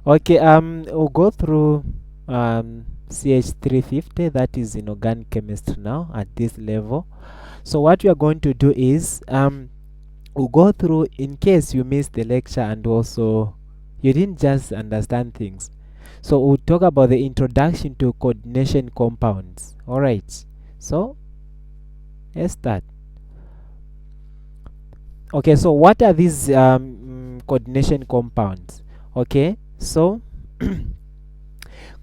Okay, we'll go through CH350, that is in organic chemistry now at this level. So what we are going to do is we'll go through in case you missed the lecture and also you didn't just understand things. So we'll talk about the introduction to coordination compounds. All right. So let's start. Okay, so what are these coordination compounds? Okay, so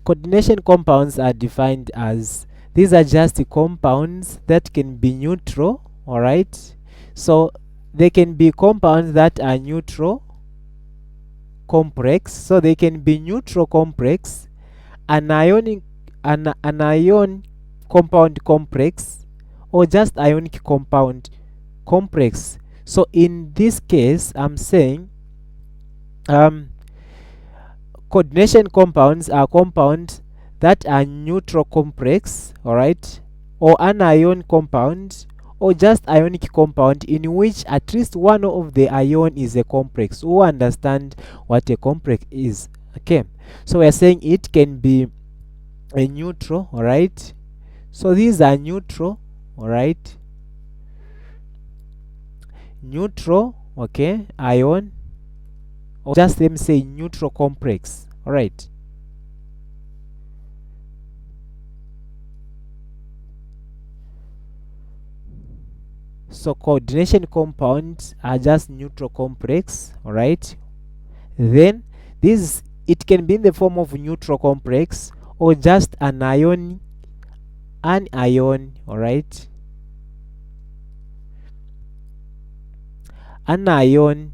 coordination compounds are defined as, these are just the compounds that can be neutral. All right, so they can be compounds that are neutral complex, so they can be neutral complex, anionic, an anion compound complex, or just ionic compound complex. So in this case, I'm saying coordination compounds are compounds that are neutral complex, all right, or anion compound, or just ionic compound in which at least one of the ion is a complex. Who understand what a complex is? Okay, so we are saying it can be a neutral, all right. So these are neutral, all right, neutral, okay, ion, or just let me say neutral complex, all right. So coordination compounds are just neutral complex, all right. Then this, it can be in the form of neutral complex or just an ion, all right, anion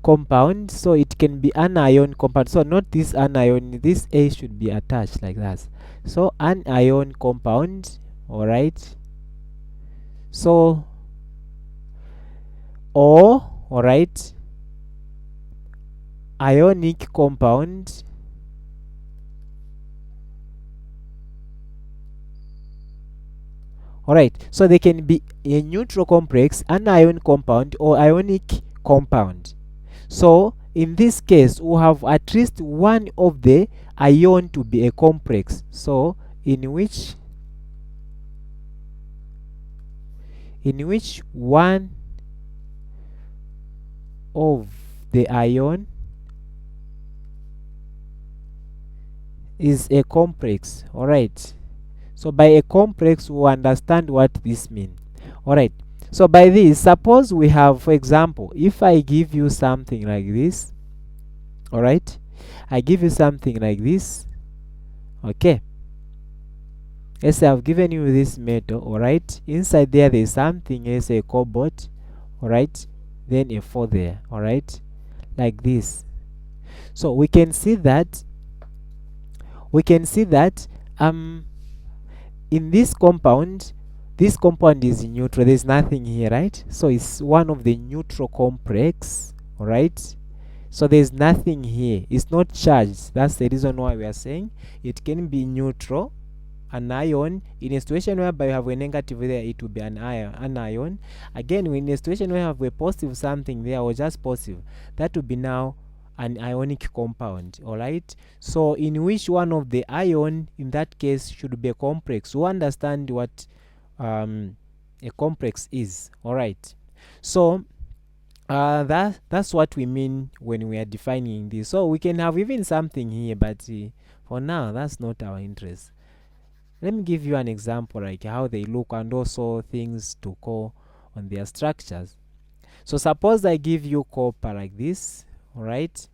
compound. So it can be anion compound, so not this anion, this A should be attached like that. So anion compound, all right. So or, all right, ionic compound, all right. So they can be a neutral complex, an ion compound, or ionic compound. So in this case, we have at least one of the ion to be a complex. So in which one of the ion is a complex, all right. So by a complex, we understand what this means, all right. So by this, suppose we have, for example, if I give you something like this, all right, I give you something like this, okay. Let's say I've given you this metal, all right. Inside there is something, let's say cobalt, all right, then a 4 there, all right, like this. So we can see that in this compound is neutral, there's nothing here, right? So it's one of the neutral complex, all right. So there's nothing here, it's not charged. That's the reason why we are saying it can be neutral, an ion. In a situation whereby you have a negative there, it will be an ion. Again, in a situation where you have a positive something there, or just positive, that will be now an ionic compound, all right. So in which one of the ion in that case should be a complex. We understand what a complex is, all right. So that's what we mean when we are defining this. So we can have even something here, but for now that's not our interest. Let me give you an example, like how they look and also things to call on their structures. So suppose I give you copper like this, all right.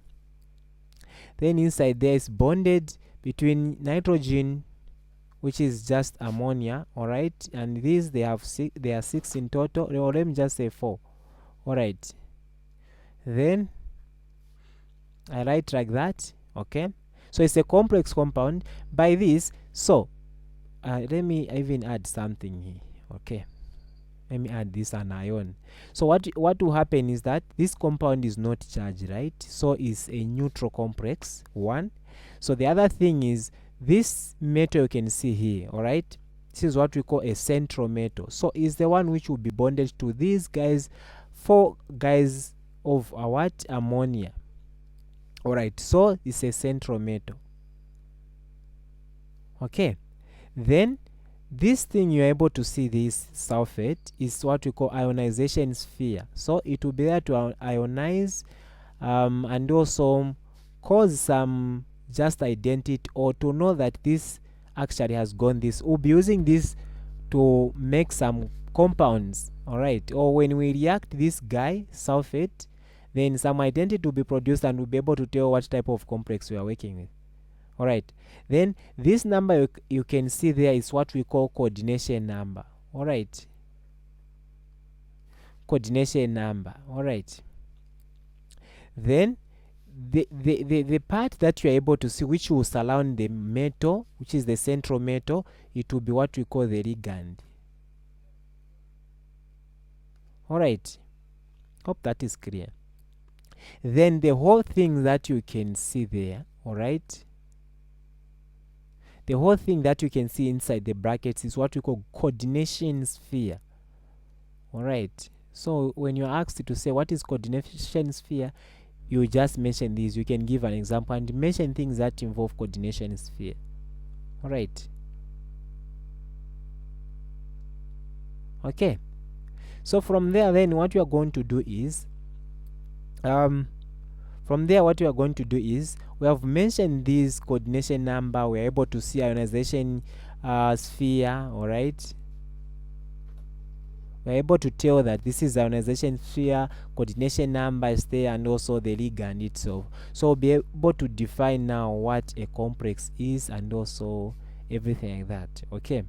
Then inside there is bonded between nitrogen, which is just ammonia, all right, and these they are 6 in total, or let me just say 4, all right. Then I write like that, okay. So it's a complex compound by this. So let me even add something here, okay. Let me add this anion. So what will happen is that this compound is not charged, right? So it's a neutral complex, 1. So the other thing is this metal you can see here, all right, this is what we call a central metal. So it's the one which will be bonded to these guys, 4 guys of what ammonia, All right, so it's a central metal. Okay, then this thing you're able to see, this sulfate, is what we call ionization sphere. So it will be there to ionize and also cause some just identity, or to know that this actually has gone this. We'll be using this to make some compounds, all right, or when we react this guy sulfate, then some identity will be produced and we'll be able to tell what type of complex we are working with. All right, then this number you can see there is what we call coordination number. All right, coordination number. All right, then the part that you are able to see, which will surround the metal, which is the central metal, it will be what we call the ligand. All right, hope that is clear. Then the whole thing that you can see there, all right, the whole thing that you can see inside the brackets is what we call coordination sphere. All right, so when you're asked to say what is coordination sphere, you just mention these. You can give an example and mention things that involve coordination sphere. All right, okay, so from there then what you are going to do is we have mentioned this coordination number. We are able to see ionization sphere. All right, we are able to tell that this is ionization sphere, coordination number is there, and also the ligand itself. So we'll be able to define now what a complex is and also everything like that. Okay,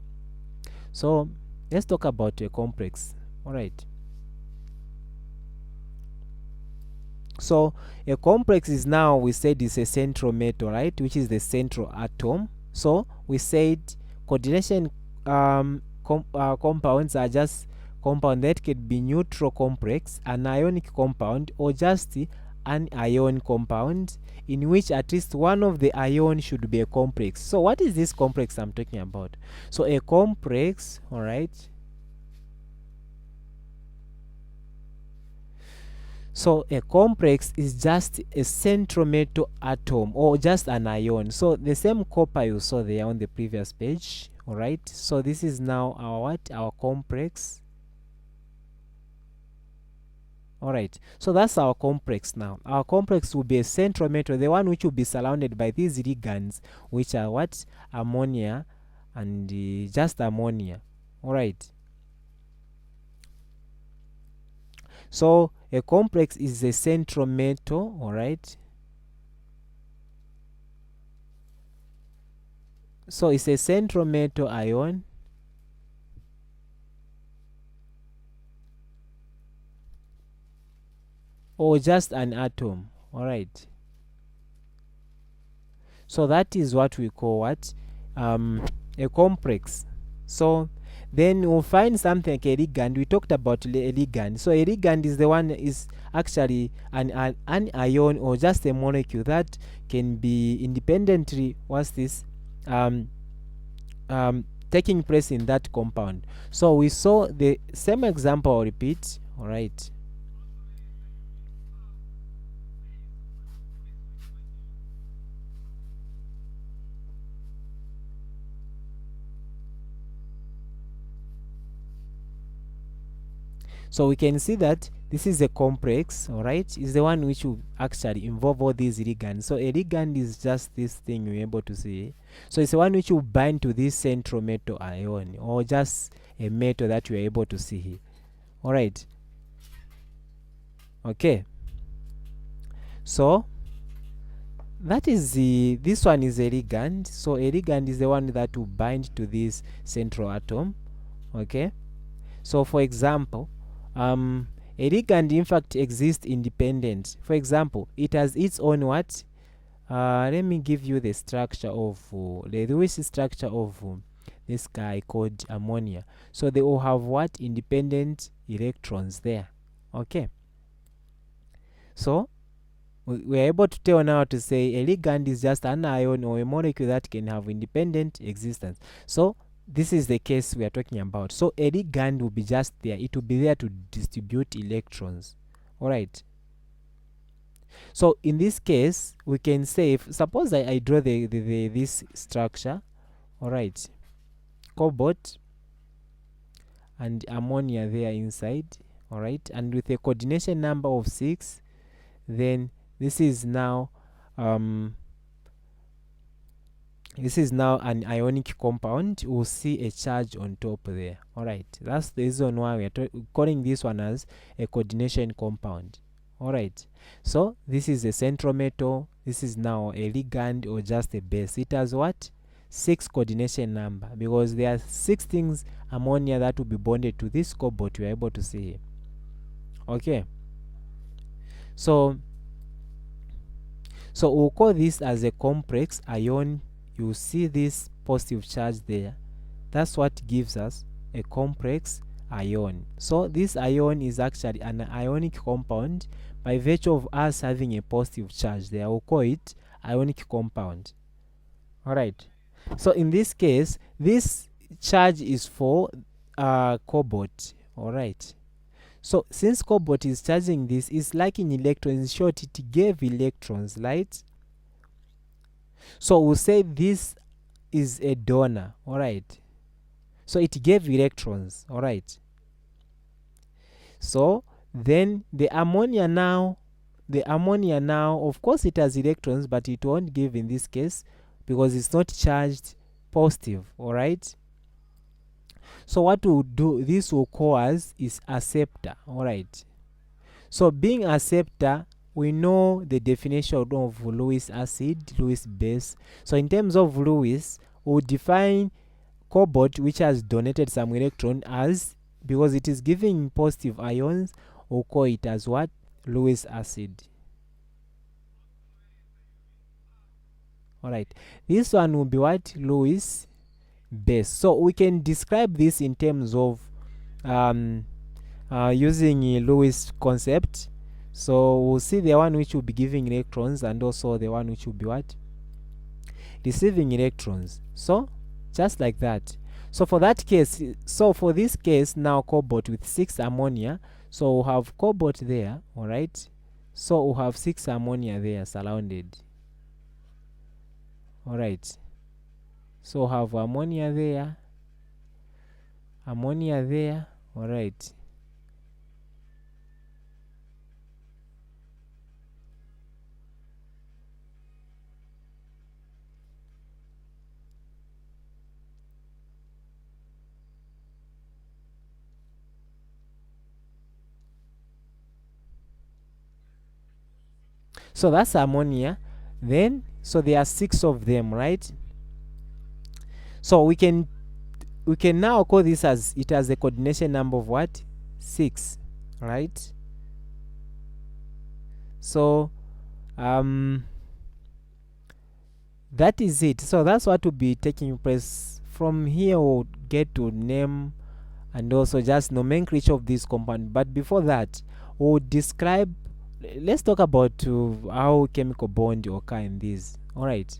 so let's talk about a complex. All right, so a complex is, now we said, is a central metal, right, which is the central atom. So we said coordination compounds are just compound that can be neutral complex, an ionic compound, or just an ion compound in which at least one of the ion should be a complex. So what is this complex I'm talking about? So a complex, all right, so a complex is just a central metal atom or just an ion. So the same copper you saw there on the previous page. All right, so this is now our what? Our complex. All right, so that's our complex. Now our complex will be a central metal, the one which will be surrounded by these ligands, which are what? Ammonia and just ammonia. All right, so a complex is a central metal. All right, so it's a central metal ion or just an atom. All right, so that is what we call what? A complex. So then we'll find something like a ligand. We talked about a ligand. So a ligand is the one is actually an ion or just a molecule that can be independently, what's this, taking place in that compound. So we saw the same example. I'll repeat. All right, so we can see that this is a complex. All right, is the one which will actually involve all these ligands. So a ligand is just this thing you're able to see. So it's the one which will bind to this central metal ion or just a metal that you are able to see here. All right, okay, so that is this one is a ligand. So a ligand is the one that will bind to this central atom. Okay, so for example, a ligand in fact exists independent. For example, it has its own what? Let me give you the structure of the Lewis structure of this guy called ammonia. So they will have what? Independent electrons there. Okay, so we are able to tell now to say a ligand is just an ion or a molecule that can have independent existence. So this is the case we are talking about. So a ligand will be just there. It will be there to distribute electrons. All right, So in this case, we can say, if suppose I draw this structure, all right, cobalt and ammonia there inside, all right, and with a coordination number of 6, then this is now an ionic compound. We'll see a charge on top there. All right, that's the reason why we are calling this one as a coordination compound. All right, so this is a central metal. This is now a ligand or just a base. It has what? 6 coordination number, because there are 6 things ammonia that will be bonded to this cobalt we are able to see here. Okay, so we'll call this as a complex ion. You see this positive charge there. That's what gives us a complex ion. So this ion is actually an ionic compound by virtue of us having a positive charge there. We'll call it ionic compound. All right, so in this case, this charge is for cobalt. All right, so since cobalt is charging this, is lacking electrons. In short, it gave electrons, right? So we'll say this is a donor. All right, so it gave electrons. All right, so then the ammonia now, of course it has electrons, but it won't give in this case because it's not charged positive. All right, so what we'll do, this will call as is acceptor. All right, so being acceptor, we know the definition of Lewis acid, Lewis base. So in terms of Lewis, we'll define cobalt, which has donated some electron, as, because it is giving positive ions, we'll call it as what? Lewis acid. All right, this one will be what? Lewis base. So we can describe this in terms of using Lewis concept. So we'll see the one which will be giving electrons, and also the one which will be what? Receiving electrons. So just like that. So for that case, so for this case now, cobalt with 6 ammonia, so we'll have cobalt there. All right, so we'll have 6 ammonia there surrounded. All right, so we'll have ammonia there, all right. So that's ammonia. Then, so there are 6 of them, right? So we can now call this as, it has a coordination number of what? 6, right? So that is it. So that's what will be taking place. From here we'll get to name and also just nomenclature of this compound. But before that, we'll describe, let's talk about how chemical bond occur in these. All right,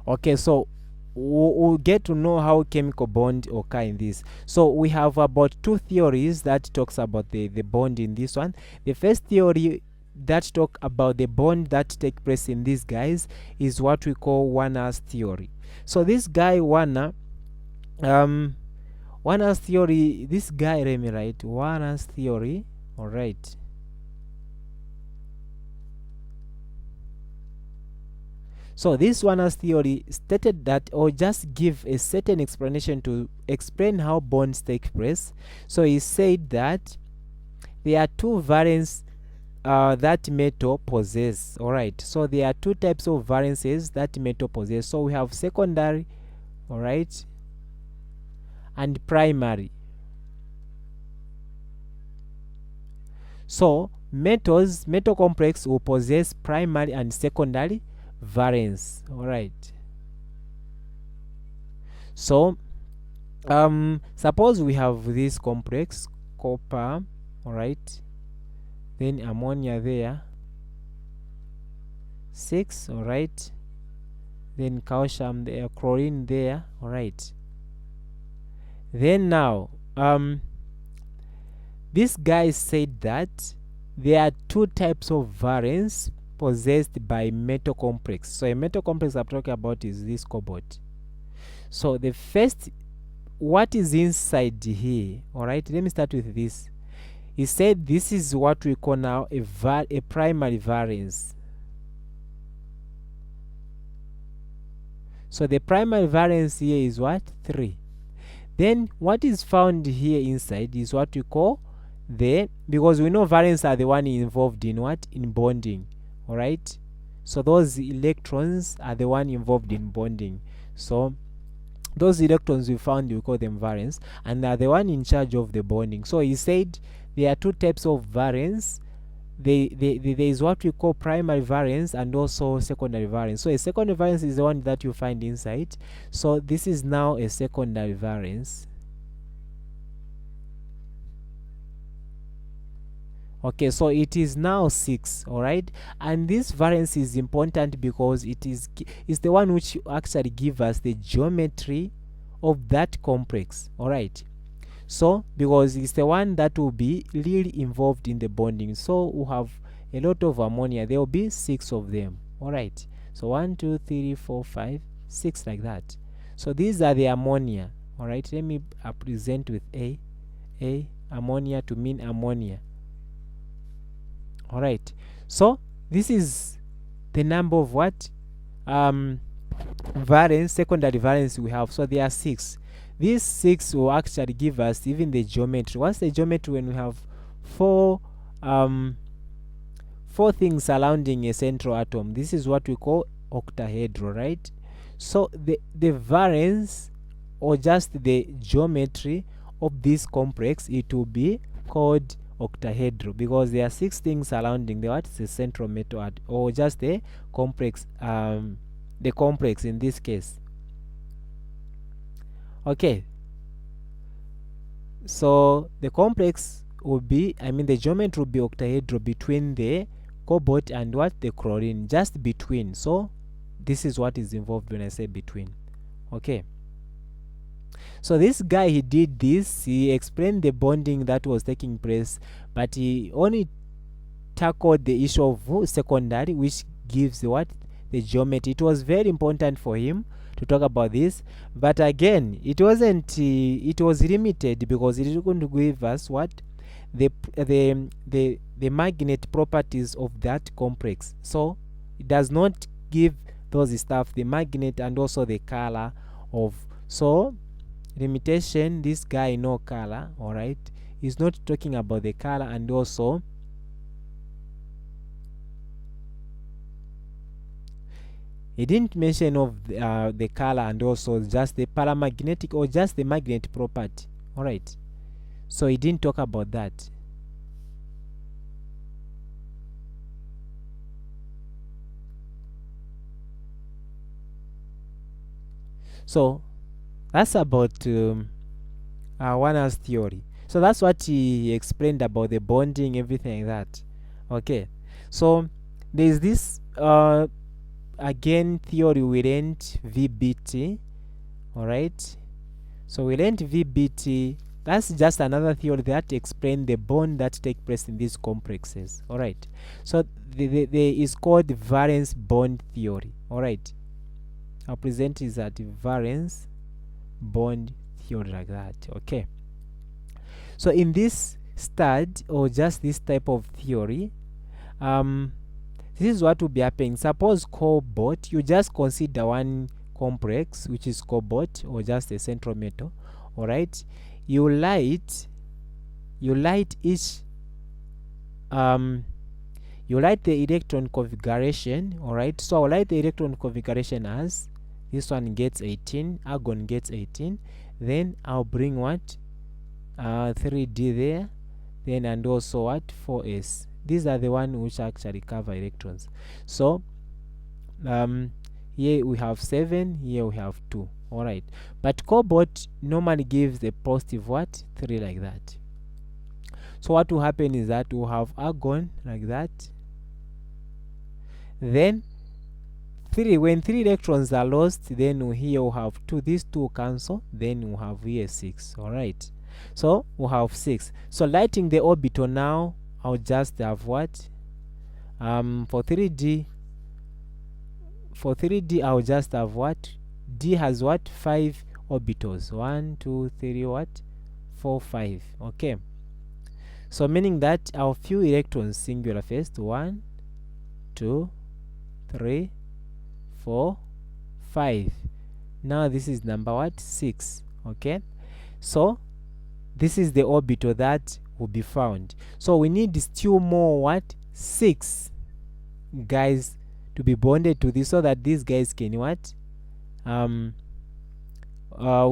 okay, so we'll get to know how chemical bond occur in this. So we have about 2 theories that talks about the bond in this one. The first theory that talk about the bond that take place in these guys is what we call Warner's theory. So this guy Warner's theory, this guy, let me write Warner's theory. All right, so this Warner's theory stated that, or just give a certain explanation to explain how bonds take place. So he said that there are 2 valence that metal possess. All right, so there are 2 types of valences that metal possess. So we have secondary, all right, and primary. So metal complex will possess primary and secondary valence. All right, so suppose we have this complex copper, all right, then ammonia there, 6, all right, then calcium there, chlorine there, all right. Then now this guy said that there are 2 types of variance possessed by metal complex. So a metal complex I'm talking about is this cobalt. So the first, what is inside here, all right, let me start with this. He said this is what we call now a primary variance. So the primary variance here is what? 3. Then what is found here inside is what we call because we know variance are the one involved in what? In bonding, all right. So those electrons are the one involved in bonding. So those electrons we found, we call them variance, and they are the one in charge of the bonding. So he said there are 2 types of variance. There is what we call primary variance and also secondary variance. So a secondary variance is the one that you find inside. So this is now a secondary variance. Okay, so it is now 6, all right, and this variance is important because it is the one which actually give us the geometry of that complex, all right. So because it's the one that will be really involved in the bonding. So we have a lot of ammonia, there will be 6 of them, all right. So 1 2 3 4 5 6, like that. So these are the ammonia, all right. Let me present with a ammonia to mean ammonia. All right, so this is the number of what variance, secondary variance we have. So there are 6. These 6 will actually give us even the geometry. What's the geometry when we have 4 things surrounding a central atom? This is what we call octahedral, right? So the variance, or just the geometry of this complex, it will be called octahedral because there are 6 things surrounding the central metal or just the complex in this case. Okay, so the complex will be, the geometry will be octahedral between the cobalt and what? The chlorine, just between. So this is what is involved when I say between. Okay, so this guy, he did this, he explained the bonding that was taking place, but he only tackled the issue of secondary, which gives what? The geometry. It was very important for him to talk about this, but again it wasn't it was limited because it is going to give us what? The magnet properties of that complex. So it does not give those stuff, the magnet and also the color of. So limitation, this guy no color, all right, is not talking about the color, and also he didn't mention of the color and also just the paramagnetic or just the magnet property, all right. So he didn't talk about that. So that's about Warner's theory. So that's what he explained about the bonding, everything like that. Okay, so there's this again theory we learned, VBT, all right. So we learned VBT. That's just another theory that explains the bond that take place in these complexes, all right. So there is called valence bond theory, all right. I'll present is that valence bond theory, like that. Okay, so in this stud or just this type of theory, this is what will be happening. Suppose cobalt, you just consider one complex which is cobalt or just a central metal, all right. You light each you light the electron configuration, all right. So I'll light the electron configuration as this one gets 18, argon gets 18, then I'll bring what 3d there, then and also what 4s. These are the one which actually cover electrons. So here we have 7, here we have 2, alright. But cobalt normally gives the positive what 3, like that. So what will happen is that we'll have argon like that. Then 3, when 3 electrons are lost, then here we'll have 2, these 2 cancel, then we'll have here 6. All right, so we'll have 6. So lighting the orbital now, I'll just have what, for 3d I'll just have what, d has what, 5 orbitals, 1 2 3 what, 4 5. Okay, so meaning that our few electrons singular first, 1 2 3 4 5. Now this is number what, 6. Okay, so this is the orbital that will be found. So we need still more what, 6 guys to be bonded to this, so that these guys can what,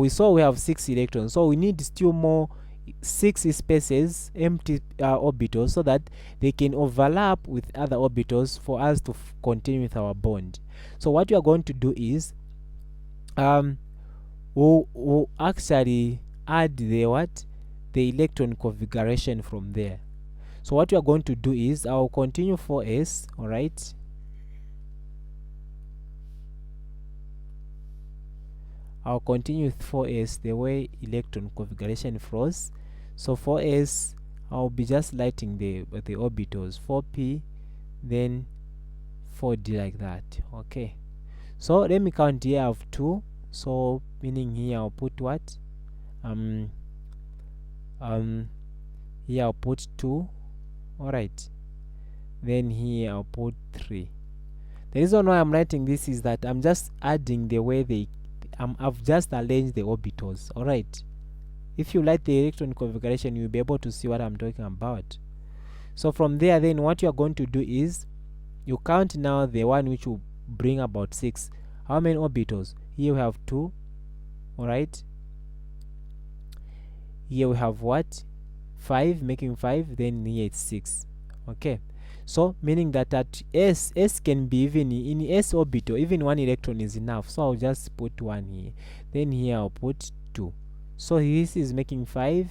we saw we have 6 electrons, so we need still more 6 spaces, empty orbitals, so that they can overlap with other orbitals for us to continue with our bond. So what we are going to do is we'll actually add the what, the electron configuration from there. So what we are going to do is I'll continue 4s. all right, I'll continue with 4s the way electron configuration flows. So 4s, I'll be just lighting the orbitals, 4p, then 4d like that. Okay, so let me count. Here I have 2, so meaning here I'll put what, here I'll put 2. all right, then here I'll put 3. The reason why I'm writing this is that I'm just adding the way they I've just arranged the orbitals. all right, if you like the electron configuration, you'll be able to see what I'm talking about. So from there, then what you're going to do is you count now the one which will bring about 6. How many orbitals? Here we have 2. all right, here we have what, 5, making 5, then here it's 6. Okay, so meaning that at s can be even in s orbital, even 1 electron is enough. So I'll just put 1 here, then here I'll put 2. So this is making 5,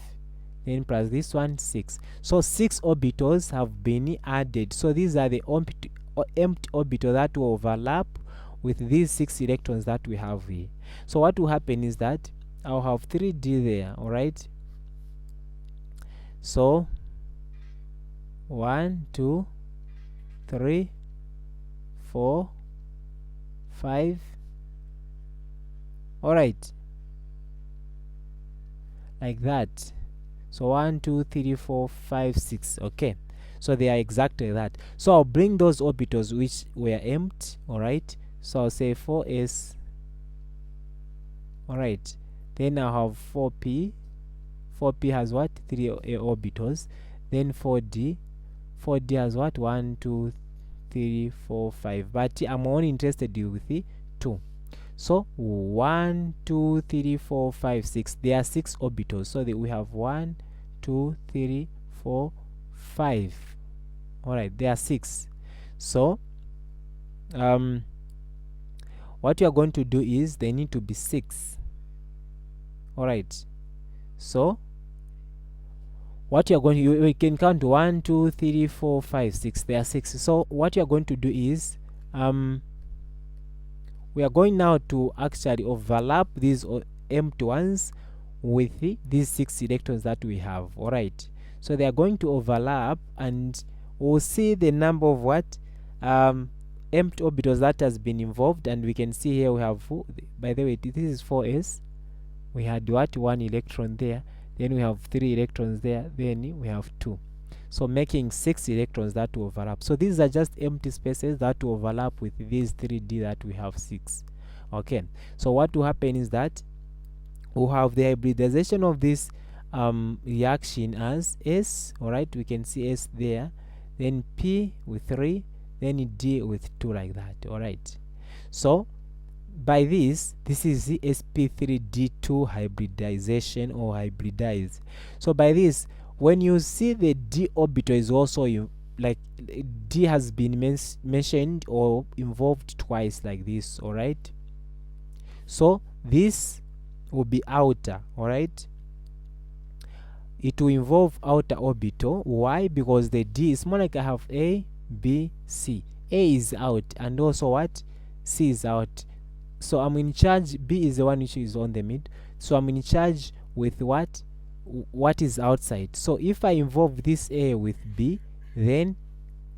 then plus this one, 6. So 6 orbitals have been added. So these are the empty orbital that will overlap with these 6 electrons that we have here. So what will happen is that I'll have 3d there. all right, so 1 2 3 4 5. all right, like that. So 1 2 3 4 5 6. Okay, so they are exactly that. So I'll bring those orbitals which were empty. all right, so I'll say 4s. all right, then I'll have 4p. 4p has what, 3 orbitals. Then 4d has what, 1 2 3 4 5, but I'm only interested with the 2. So 1 2 3 4 5 6, there are 6 orbitals, so that we have 1 2 3 4 5. all right, there are 6. So what you are going to do is they need to be 6. all right, so what you're going to, you can count 1 2 3 4 5 6, there are 6. So what you're going to do is we are going now to actually overlap these empty ones with these 6 electrons that we have. all right, so they are going to overlap, and we'll see the number of what, empty orbitals that has been involved. And we can see here we have, by the way, this is 4s. we had what, 1 electron there, then we have 3 electrons there, then we have 2. So making 6 electrons that will overlap. So these are just empty spaces that will overlap with these 3d that we have 6. Okay, so what will happen is that we'll have the hybridization of this reaction as s. all right, we can see s there, then p with 3, then d with 2, like that. all right, so by this is the sp3d2 hybridization or hybridize. So by this, when you see the d orbital is also like d has been mentioned or involved twice like this. all right, so this will be outer. all right, it will involve outer orbital. Why? Because the D is more like I have A, B, C. A is out and also what? C is out. So I'm in charge. B is the one which is on the mid. So I'm in charge with what is outside. So if I involve this A with B, then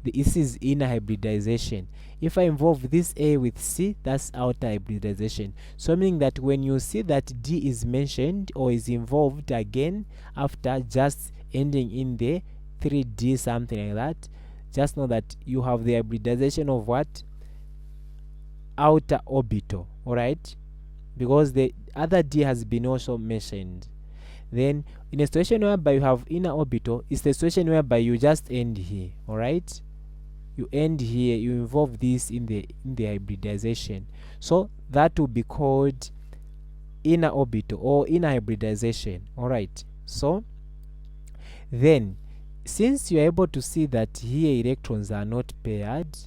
this is inner hybridization. If I involve this A with C, that's outer hybridization. So meaning that when you see that D is mentioned or is involved again after just ending in the 3D, something like that, just know that you have the hybridization of what? Outer orbital. Alright? Because the other D has been also mentioned. Then in a situation whereby you have inner orbital, it's the situation whereby you just end here. Alright? You end here, you involve this in the hybridization. So that will be called inner orbital or inner hybridization. Alright. So then since you're able to see that here electrons are not paired,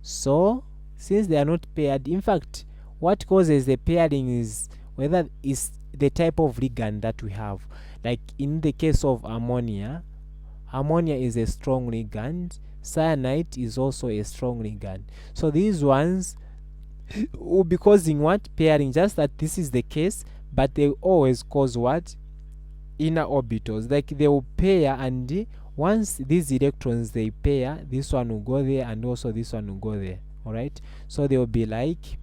so since they are not paired, in fact what causes the pairing is whether is the type of ligand that we have. Like in the case of ammonia, ammonia is a strong ligand, cyanide is also a strong ligand. So these ones will be causing what? Pairing. Just that this is the case, but they always cause what? Inner orbitals. Like they will pair, and once these electrons they pair, this one will go there and also this one will go there. Alright, so they will be like,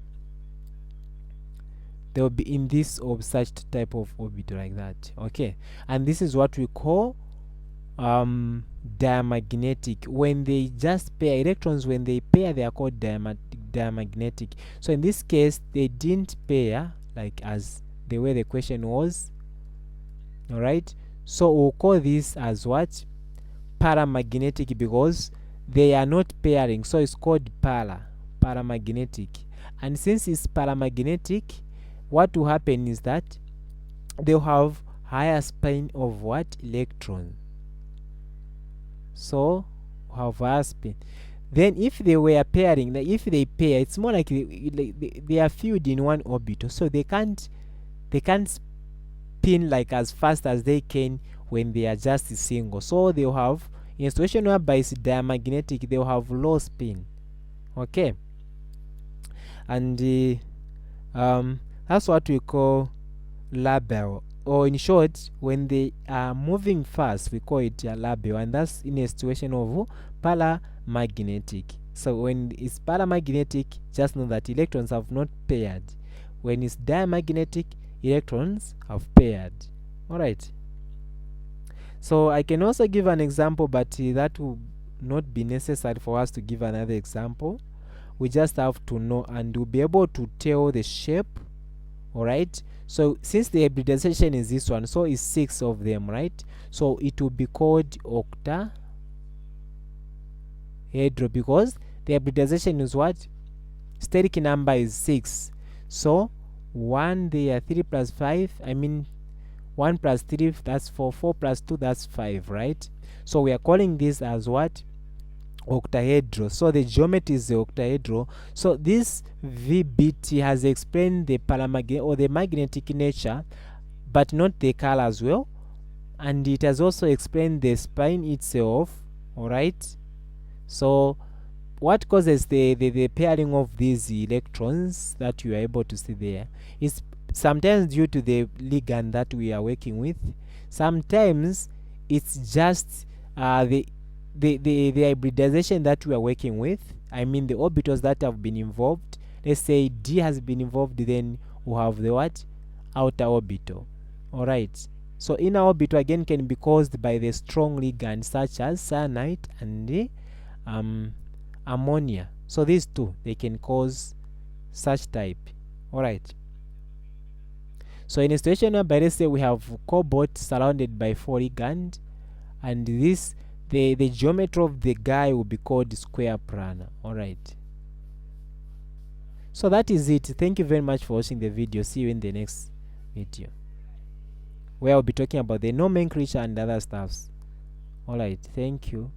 they will be in this or such type of orbit like that. Okay, and this is what we call diamagnetic. When they just pair electrons, when they pair, they are called diamagnetic. So in this case they didn't pair like as the way the question was. All right, so we'll call this as what? Paramagnetic, because they are not pairing, so it's called paramagnetic. And since it's paramagnetic, what will happen is that they'll have higher spin of what? Electron. So have higher spin. Then if they were pairing, like if they pair, it's more like they are filled in one orbital, so they can't spin like as fast as they can when they are just single. So they'll have, in a situation whereby it's diamagnetic, they'll have low spin. Okay, and that's what we call labile, or in short, when they are moving fast we call it a labile, and that's in a situation of paramagnetic. So when it's paramagnetic, just know that electrons have not paired. When it's diamagnetic, electrons have paired. Alright, so I can also give an example, but that will not be necessary for us to give another example. We just have to know and we'll be able to tell the shape. Alright, so since the hybridization is this one, so it's 6 of them, right? So it will be called octahedral, because the hybridization is what? Steric number is 6. So 1 there, 3 plus 5, I mean 1 plus 3, that's 4, 4 plus 2, that's 5, right? So we are calling this as what? Octahedral. So the geometry is the octahedral. So this VBT has explained the paramagnetic or the magnetic nature, but not the color as well, and it has also explained the spine itself. All right, so what causes the pairing of these electrons that you are able to see there is sometimes due to the ligand that we are working with. Sometimes it's just the hybridization that we are working with. I mean the orbitals that have been involved. Let's say D has been involved, then we have the what? Outer orbital. Alright, so inner orbital again can be caused by the strong ligand such as cyanide and the ammonia. So these two, they can cause such type. Alright, so in a situation where, let's say we have cobalt surrounded by 4 ligand, and this the geometry of the guy will be called square planar. Alright, so that is it. Thank you very much for watching the video. See you in the next video, where I'll be talking about the nomenclature and other stuffs. Alright, thank you.